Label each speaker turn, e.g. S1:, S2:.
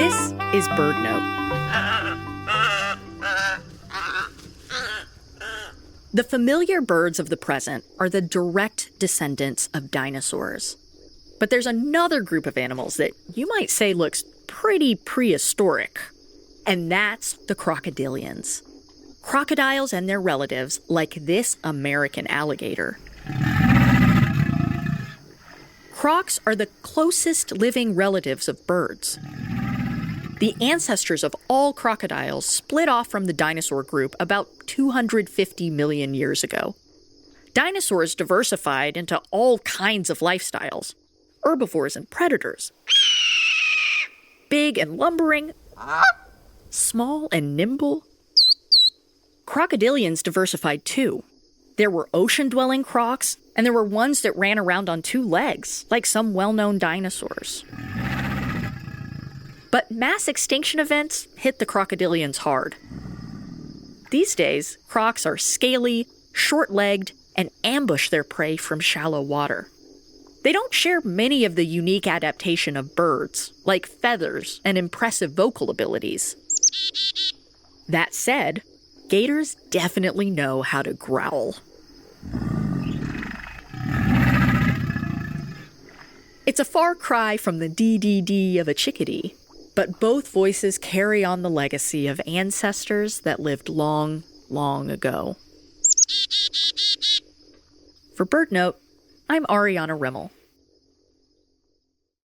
S1: This is BirdNote. The familiar birds of the present are the direct descendants of dinosaurs. But there's another group of animals that you might say looks pretty prehistoric, and that's the crocodilians. Crocodiles and their relatives, like this American alligator. Crocs are the closest living relatives of birds. The ancestors of all crocodiles split off from the dinosaur group about 250 million years ago. Dinosaurs diversified into all kinds of lifestyles, herbivores and predators, big and lumbering, small and nimble. Crocodilians diversified too. There were ocean-dwelling crocs, and there were ones that ran around on two legs, like some well-known dinosaurs. But mass extinction events hit the crocodilians hard. These days, crocs are scaly, short-legged, and ambush their prey from shallow water. They don't share many of the unique adaptation of birds, like feathers and impressive vocal abilities. That said, gators definitely know how to growl. It's a far cry from the dee-dee-dee of a chickadee, but both voices carry on the legacy of ancestors that lived long, long ago. For BirdNote, I'm Ariana Rimmel.